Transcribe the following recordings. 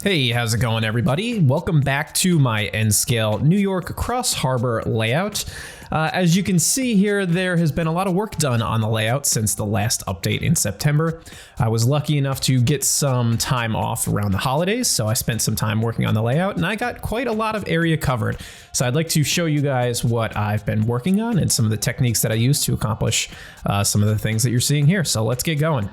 Hey, how's it going, everybody? Welcome back to my N-scale New York Cross Harbor layout. As you can see here, there has been a lot of work done on the layout since the last update in September. I was lucky enough to get some time off around the holidays, so I spent some time working on the layout, and I got quite a lot of area covered. So I'd like to show you guys what I've been working on and some of the techniques that I use to accomplish some of the things that you're seeing here. So let's get going.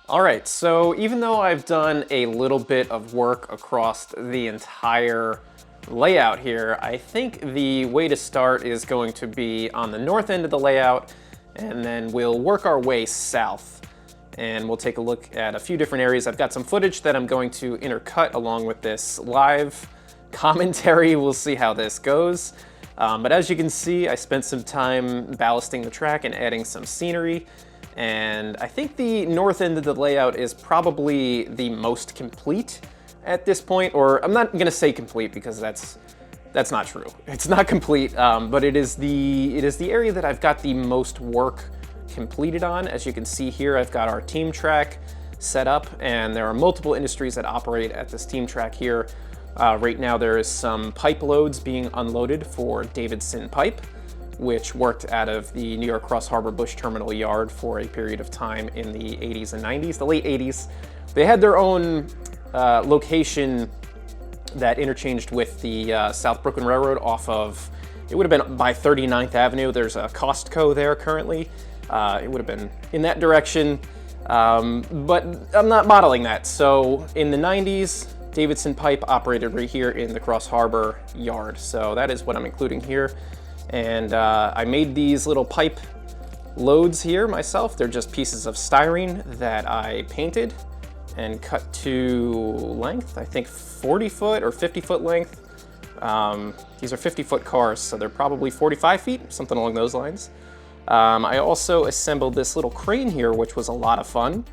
All right, so even though I've done a little bit of work across the entire layout here, I think the way to start is going to be on the north end of the layout, and then we'll work our way south. And we'll take a look at a few different areas. I've got some footage that I'm going to intercut along with this live commentary. We'll see how this goes. But as you can see, I spent some time ballasting the track and adding some scenery. And I think the north end of the layout is probably the most complete at this point, or I'm not gonna say complete because that's not true. It's not complete, but it is the area that I've got the most work completed on. As you can see here, I've got our team track set up, and there are multiple industries that operate at this team track here. Right now there is some pipe loads being unloaded for Davidson Pipe, which worked out of the New York Cross Harbor Bush Terminal Yard for a period of time in the 80s and 90s, the late 80s. They had their own location that interchanged with the South Brooklyn Railroad off of, it would have been by 39th Avenue. There's a Costco there currently. It would have been in that direction, but I'm not modeling that. So in the 90s, Davidson Pipe operated right here in the Cross Harbor Yard. So that is what I'm including here. And I made these little pipe loads here myself. They're just pieces of styrene that I painted and cut to length, I think 40 foot or 50 foot length. These are 50-foot cars, so they're probably 45 feet, something along those lines. I also assembled this little crane here, which was a lot of fun.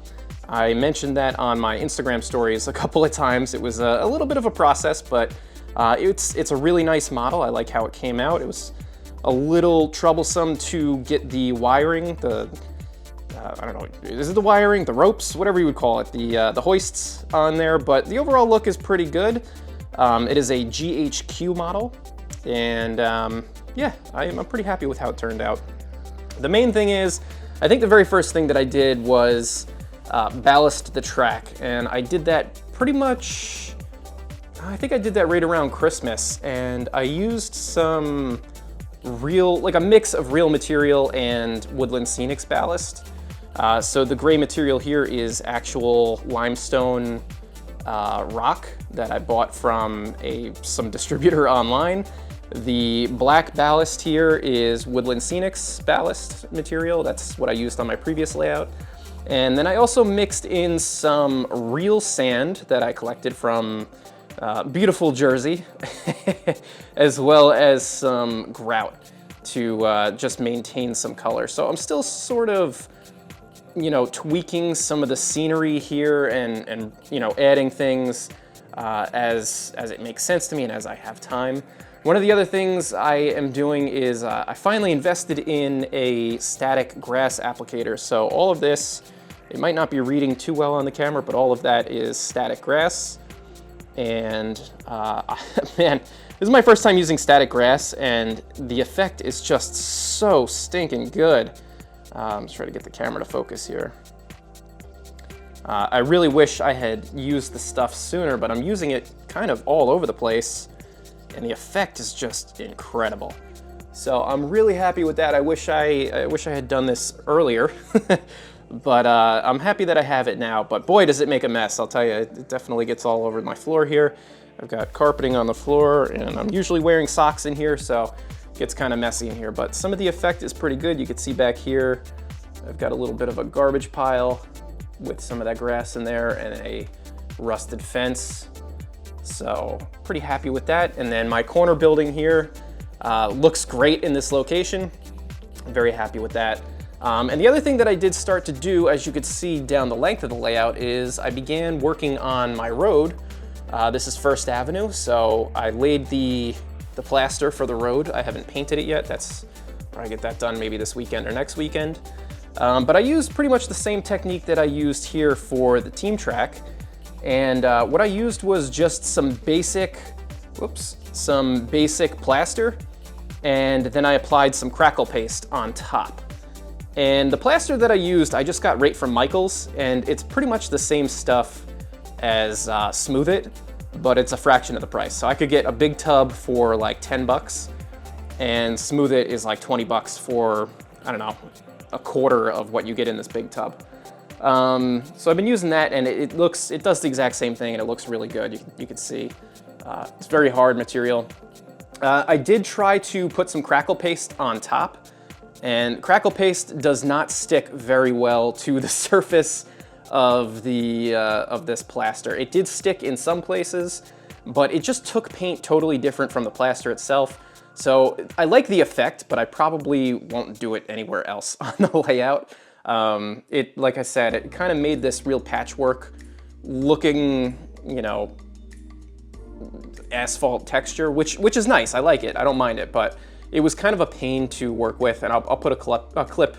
I mentioned that on my Instagram stories a couple of times. It was a little bit of a process, but it's a really nice model. I like how it came out. It was a little troublesome to get the wiring, I don't know, is it the wiring, the ropes, whatever you would call it, the hoists on there, but the overall look is pretty good. It is a GHQ model, and yeah, I'm pretty happy with how it turned out. The main thing is, I think the very first thing that I did was ballast the track, and I did that pretty much, I think I did that right around Christmas, and I used some like a mix of real material and Woodland Scenics ballast. So the gray material here is actual limestone rock that I bought from some distributor online. The black ballast here is Woodland Scenics ballast material. That's what I used on my previous layout. And then I also mixed in some real sand that I collected from beautiful Jersey, as well as some grout to just maintain some color. So I'm still sort of, tweaking some of the scenery here and adding things as it makes sense to me and as I have time. One of the other things I am doing is I finally invested in a static grass applicator. So all of this, it might not be reading too well on the camera, but all of that is static grass. And man, this is my first time using static grass, and the effect is just so stinking good. Let's try to get the camera to focus here. I really wish I had used the stuff sooner, but I'm using it kind of all over the place, and the effect is just incredible. So I'm really happy with that. I wish I had done this earlier. But I'm happy that I have it now, but boy, does it make a mess. I'll tell you, it definitely gets all over my floor here. I've got carpeting on the floor, and I'm usually wearing socks in here, so it gets kind of messy in here, but some of the effect is pretty good. You can see back here, I've got a little bit of a garbage pile with some of that grass in there and a rusted fence. So pretty happy with that. And then my corner building here looks great in this location. I'm very happy with that. And the other thing that I did start to do, as you could see down the length of the layout, is I began working on my road. This is First Avenue, so I laid the plaster for the road. I haven't painted it yet. That's probably get that done maybe this weekend or next weekend. But I used pretty much the same technique that I used here for the team track. And what I used was just some basic plaster, and then I applied some crackle paste on top. And the plaster that I used, I just got right from Michael's, and it's pretty much the same stuff as Smooth It, but it's a fraction of the price. So I could get a big tub for like 10 bucks, and Smooth It is like 20 bucks for, I don't know, a quarter of what you get in this big tub. So I've been using that, and it does the exact same thing, and it looks really good. You can see it's very hard material. I did try to put some crackle paste on top, and crackle paste does not stick very well to the surface of this plaster. It did stick in some places, but it just took paint totally different from the plaster itself. So I like the effect, but I probably won't do it anywhere else on the layout. Like I said, it kind of made this real patchwork looking, you know, asphalt texture, which is nice. I like it. I don't mind it, but it was kind of a pain to work with. And I'll put a clip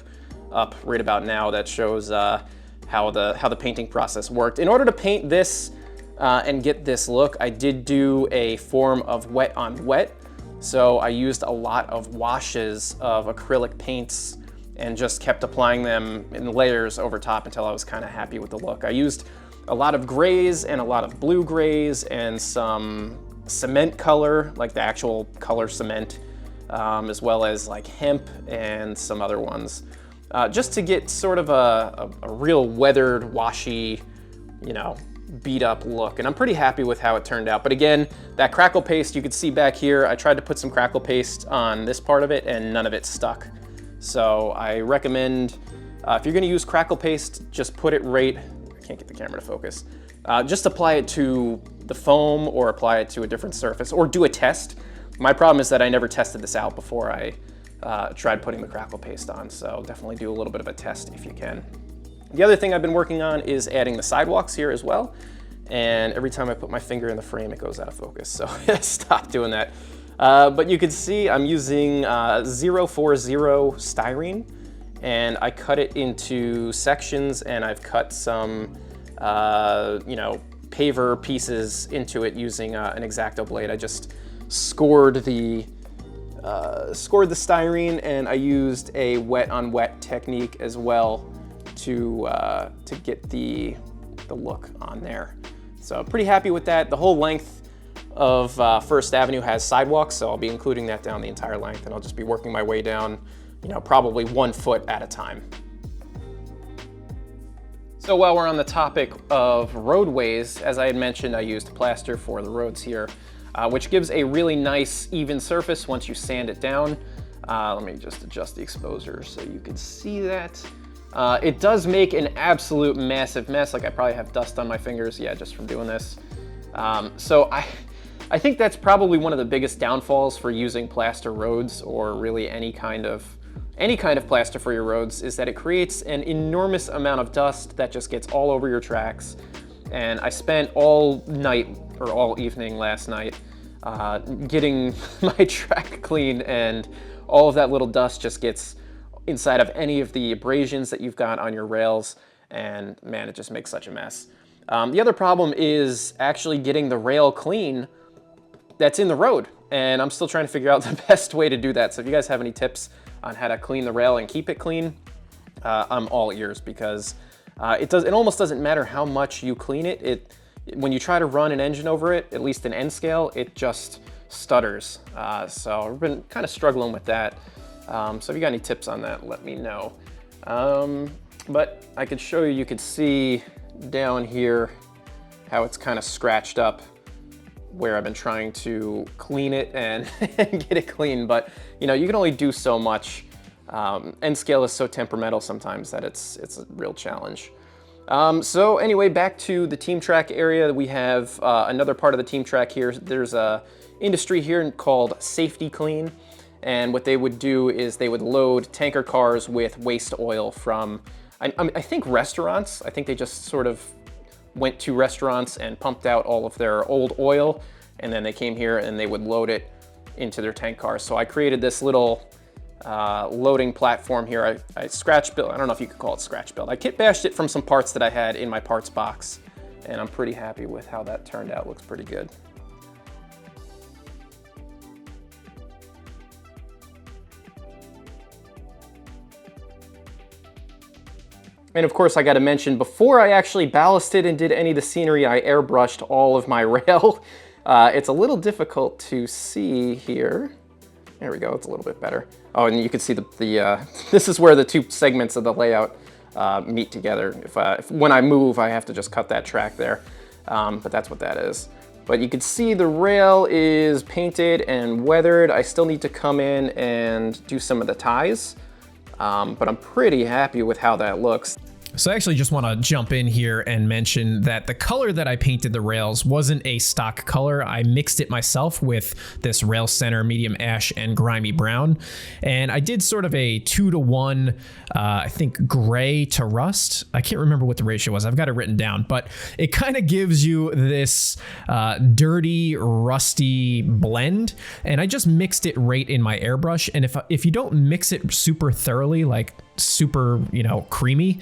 up right about now that shows how the painting process worked. In order to paint this and get this look, I did do a form of wet on wet. So I used a lot of washes of acrylic paints and just kept applying them in layers over top until I was kind of happy with the look. I used a lot of grays and a lot of blue grays and some cement color, like the actual color cement, as well as like hemp and some other ones, just to get sort of a real weathered, washy, you know, beat up look. And I'm pretty happy with how it turned out. But again, that crackle paste, you can see back here, I tried to put some crackle paste on this part of it and none of it stuck. So I recommend, if you're gonna use crackle paste, just put it right, I can't get the camera to focus, just apply it to the foam or apply it to a different surface or do a test. My problem is that I never tested this out before I tried putting the crackle paste on, so definitely do a little bit of a test if you can. The other thing I've been working on is adding the sidewalks here as well, and every time I put my finger in the frame, it goes out of focus, so stop doing that. But you can see I'm using 040 styrene, and I cut it into sections, and I've cut some, you know, paver pieces into it using an X-Acto blade. I just scored the styrene, and I used a wet on wet technique as well to get the look on there. So pretty happy with that. The whole length of First Avenue has sidewalks, so I'll be including that down the entire length, and I'll just be working my way down, you know, probably 1 foot at a time. So while we're on the topic of roadways, as I had mentioned, I used plaster for the roads here, which gives a really nice even surface once you sand it down. Let me just adjust the exposure so you can see that. It does make an absolute massive mess. Like I probably have dust on my fingers, yeah, just from doing this. So I think that's probably one of the biggest downfalls for using plaster roads, or really any kind of plaster for your roads, is that it creates an enormous amount of dust that just gets all over your tracks. And I spent all night or all evening last night getting my track clean, and all of that little dust just gets inside of any of the abrasions that you've got on your rails, and man, it just makes such a mess. The other problem is actually getting the rail clean that's in the road, and I'm still trying to figure out the best way to do that. So if you guys have any tips on how to clean the rail and keep it clean, I'm all ears, because it almost doesn't matter how much you clean it. When you try to run an engine over it, at least in N scale, it just stutters. So I've been kind of struggling with that. So if you got any tips on that, let me know. But I could show you, you could see down here how it's kind of scratched up where I've been trying to clean it and get it clean. But you know, you can only do so much. N scale is so temperamental sometimes that it's a real challenge. So anyway, back to the team track area. We have another part of the team track here. There's a industry here called Safety Clean. And what they would do is they would load tanker cars with waste oil from, I think, restaurants. I think they just sort of went to restaurants and pumped out all of their old oil, and then they came here and they would load it into their tank cars. So I created this little loading platform here. I scratch built, I don't know if you could call it scratch built. I kit bashed it from some parts that I had in my parts box and I'm pretty happy with how that turned out. Looks pretty good. And of course, I got to mention, before I actually ballasted and did any of the scenery, I airbrushed all of my rail. It's a little difficult to see here. There we go, it's a little bit better. Oh, and you can see this is where the two segments of the layout meet together. If when I move, I have to just cut that track there, but that's what that is. But you can see the rail is painted and weathered. I still need to come in and do some of the ties. But I'm pretty happy with how that looks. So I actually just want to jump in here and mention that the color that I painted the rails wasn't a stock color. I mixed it myself with this rail center medium ash and grimy brown. And I did sort of a 2-to-1, I think gray to rust. I can't remember what the ratio was. I've got it written down, but it kind of gives you this dirty, rusty blend. And I just mixed it right in my airbrush. And if you don't mix it super thoroughly, like super, creamy,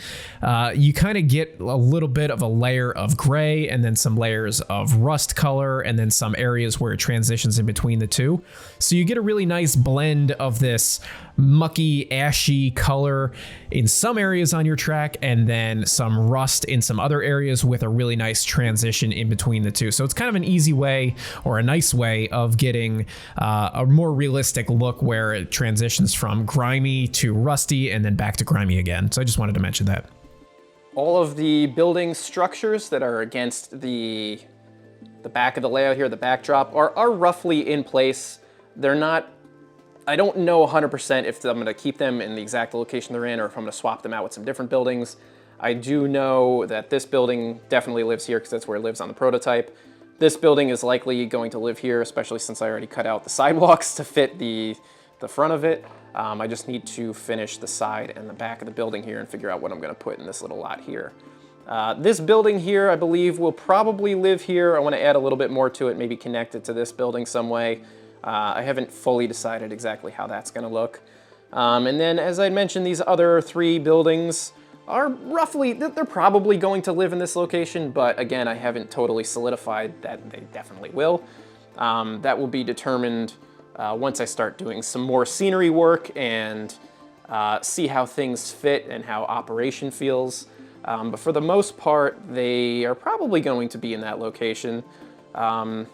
you kind of get a little bit of a layer of gray and then some layers of rust color and then some areas where it transitions in between the two. So you get a really nice blend of this mucky, ashy color in some areas on your track and then some rust in some other areas with a really nice transition in between the two. So it's kind of an easy way or a nice way of getting a more realistic look where it transitions from grimy to rusty and then back to grimy again. So I just wanted to mention that. All of the building structures that are against the back of the layout here, the backdrop, are roughly in place. They're not, I don't know 100% if I'm gonna keep them in the exact location they're in or if I'm gonna swap them out with some different buildings. I do know that this building definitely lives here because that's where it lives on the prototype. This building is likely going to live here, especially since I already cut out the sidewalks to fit the front of it. I just need to finish the side and the back of the building here and figure out what I'm gonna put in this little lot here. This building here, I believe, will probably live here. I wanna add a little bit more to it, maybe connect it to this building some way. I haven't fully decided exactly how that's gonna look. And then, as I mentioned, these other 3 buildings are roughly, they're probably going to live in this location, but again, I haven't totally solidified that they definitely will. That will be determined once I start doing some more scenery work and see how things fit and how operation feels. But for the most part, they are probably going to be in that location. I'll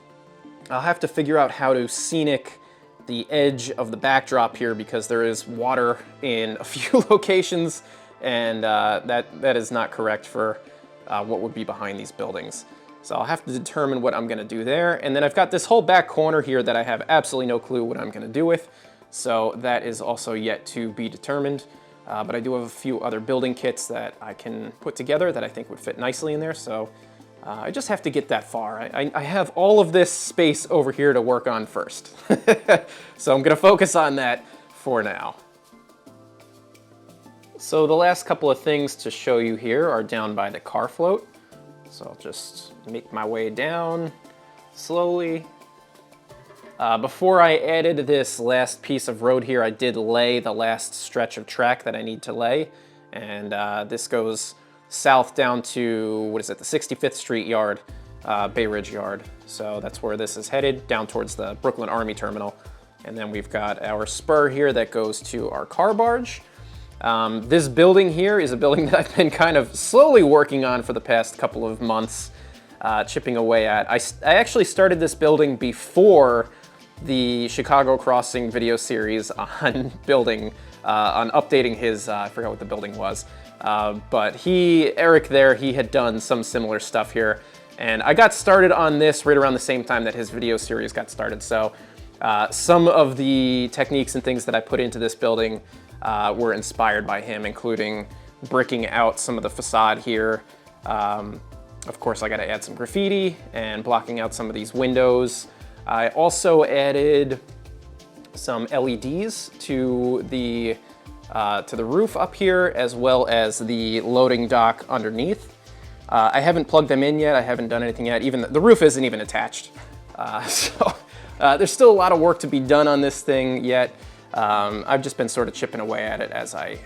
have to figure out how to scenic the edge of the backdrop here because there is water in a few locations, and that is not correct for what would be behind these buildings. So I'll have to determine what I'm gonna do there. And then I've got this whole back corner here that I have absolutely no clue what I'm gonna do with. So that is also yet to be determined. But I do have a few other building kits that I can put together that I think would fit nicely in there. So I just have to get that far. I have all of this space over here to work on first. So I'm gonna focus on that for now. So the last couple of things to show you here are down by the car float. So I'll just make my way down slowly. Before I added this last piece of road here, I did lay the last stretch of track that I need to lay. And this goes south down to, what is it, the 65th Street yard, Bay Ridge yard. So that's where this is headed, down towards the Brooklyn Army Terminal. And then we've got our spur here that goes to our car barge. This building here is a building that I've been kind of slowly working on for the past couple of months, chipping away at. I actually started this building before the Chicago Crossing video series on building, on updating his, I forgot what the building was. But Eric there, he had done some similar stuff here. And I got started on this right around the same time that his video series got started. So some of the techniques and things that I put into this building were inspired by him, including bricking out some of the facade here. Of course, I got to add some graffiti and blocking out some of these windows. I also added some LEDs to the roof up here, as well as the loading dock underneath. I haven't plugged them in yet. I haven't done anything yet. Even the roof isn't even attached. So there's still a lot of work to be done on this thing yet. I've just been sort of chipping away at it as I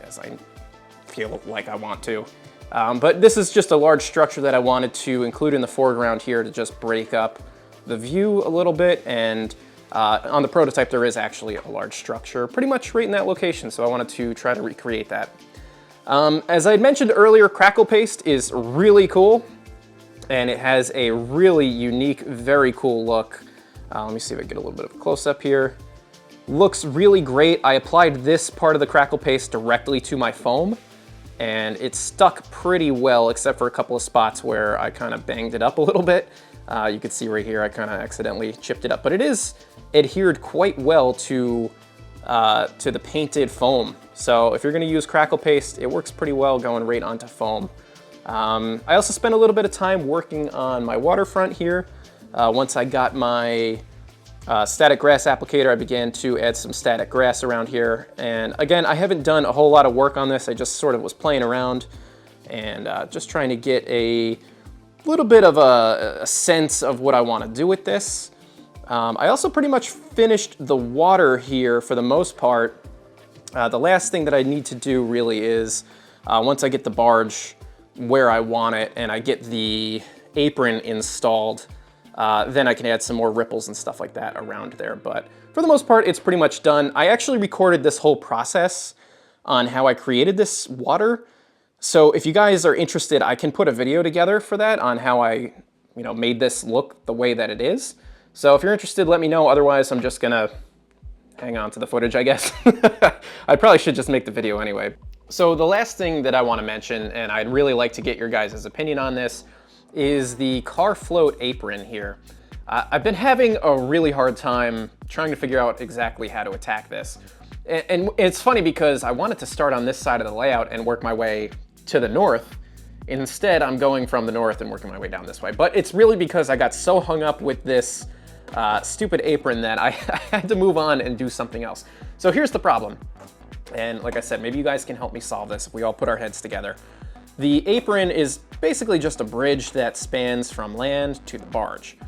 feel like I want to. But this is just a large structure that I wanted to include in the foreground here to just break up the view a little bit. And on the prototype, there is actually a large structure pretty much right in that location. So I wanted to try to recreate that. As I had mentioned earlier, crackle paste is really cool. And it has a really unique, very cool look. Let me see if I get a little bit of a close up here. Looks really great. I applied this part of the crackle paste directly to my foam, and it stuck pretty well, except for a couple of spots where I kind of banged it up a little bit. You can see right here, I kind of accidentally chipped it up, but it is adhered quite well to the painted foam. So if you're gonna use crackle paste, it works pretty well going right onto foam. I also spent a little bit of time working on my waterfront here. Once I got my static grass applicator, I began to add some static grass around here. And again, I haven't done a whole lot of work on this. I just sort of was playing around and just trying to get a little bit of a sense of what I want to do with this. I also pretty much finished the water here for the most part. The last thing that I need to do really is once I get the barge where I want it and I get the apron installed, then I can add some more ripples and stuff like that around there. But for the most part, it's pretty much done. I actually recorded this whole process on how I created this water. So if you guys are interested, I can put a video together for that on how I, made this look the way that it is. So if you're interested, let me know. Otherwise, I'm just gonna hang on to the footage, I guess. I probably should just make the video anyway. So the last thing that I want to mention, and I'd really like to get your guys' opinion on this, is the car float apron here. I've been having a really hard time trying to figure out exactly how to attack this. And it's funny because I wanted to start on this side of the layout and work my way to the north. Instead, I'm going from the north and working my way down this way. But it's really because I got so hung up with this stupid apron that I had to move on and do something else. So here's the problem. And like I said, maybe you guys can help me solve this if we all put our heads together. The apron is basically just a bridge that spans from land to the barge.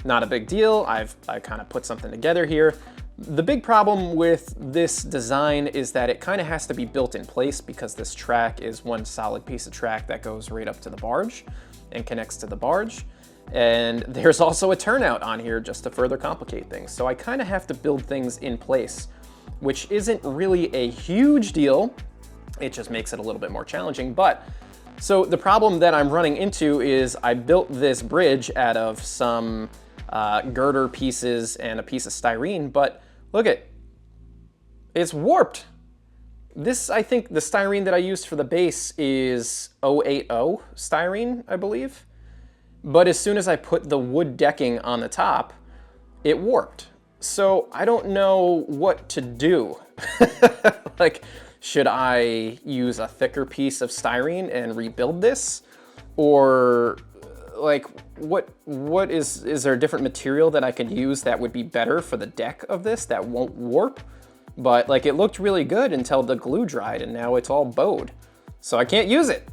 Not a big deal. I kind of put something together here. The big problem with this design is that it kind of has to be built in place because this track is one solid piece of track that goes right up to the barge and connects to the barge. And there's also a turnout on here just to further complicate things. So I kind of have to build things in place, which isn't really a huge deal. It just makes it a little bit more challenging. But so the problem that I'm running into is I built this bridge out of some girder pieces and a piece of styrene, but look it's warped. This, I think the styrene that I used for the base is 080 styrene, I believe. But as soon as I put the wood decking on the top, it warped. So I don't know what to do. Like, should I use a thicker piece of styrene and rebuild this? Or like, what is there a different material that I could use that would be better for the deck of this that won't warp? But like, it looked really good until the glue dried and now it's all bowed. So I can't use it.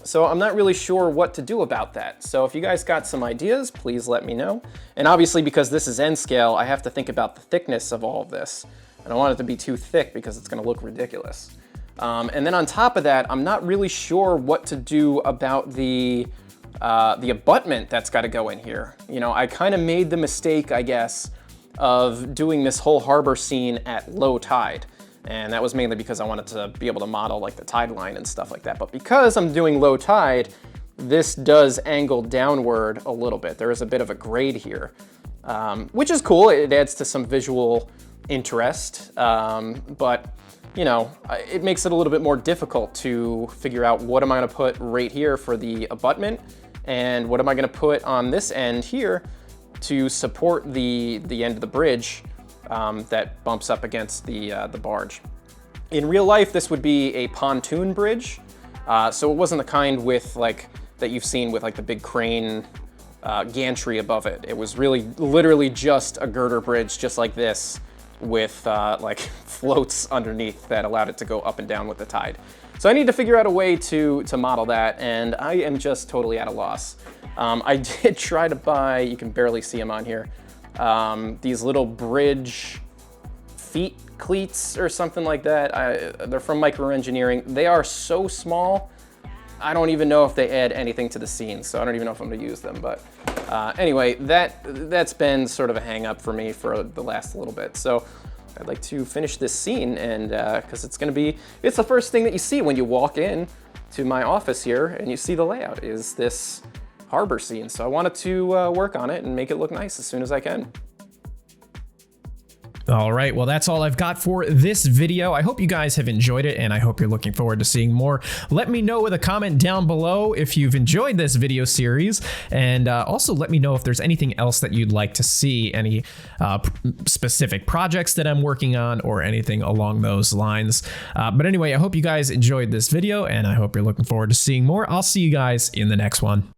So I'm not really sure what to do about that. So if you guys got some ideas, please let me know. And obviously, because this is N scale, I have to think about the thickness of all of this. I don't want it to be too thick because it's gonna look ridiculous. And then on top of that, I'm not really sure what to do about the abutment that's gotta go in here. I kind of made the mistake, I guess, of doing this whole harbor scene at low tide. And that was mainly because I wanted to be able to model like the tide line and stuff like that. But because I'm doing low tide, this does angle downward a little bit. There is a bit of a grade here, which is cool. It adds to some visual interest, but it makes it a little bit more difficult to figure out what am I gonna put right here for the abutment and what am I gonna put on this end here to support the end of the bridge that bumps up against the barge. In real life, this would be a pontoon bridge. So it wasn't the kind with that you've seen with the big crane gantry above it. It was really literally just a girder bridge just like this with floats underneath that allowed it to go up and down with the tide. So I need to figure out a way to model that, and I am just totally at a loss. I did try to buy, you can barely see them on here, these little bridge feet cleats or something like that. They're from Micro Engineering. They are so small. I don't even know if they add anything to the scene, so I don't even know if I'm gonna use them. But anyway, that's been sort of a hang up for me for the last little bit. So I'd like to finish this scene, and because it's the first thing that you see when you walk in to my office here and you see the layout is this harbor scene. So I wanted to work on it and make it look nice as soon as I can. All right, well, that's all I've got for this video. I hope you guys have enjoyed it, and I hope you're looking forward to seeing more. Let me know with a comment down below if you've enjoyed this video series, and also let me know if there's anything else that you'd like to see, any specific projects that I'm working on, or anything along those lines. But anyway, I hope you guys enjoyed this video, and I hope you're looking forward to seeing more. I'll see you guys in the next one.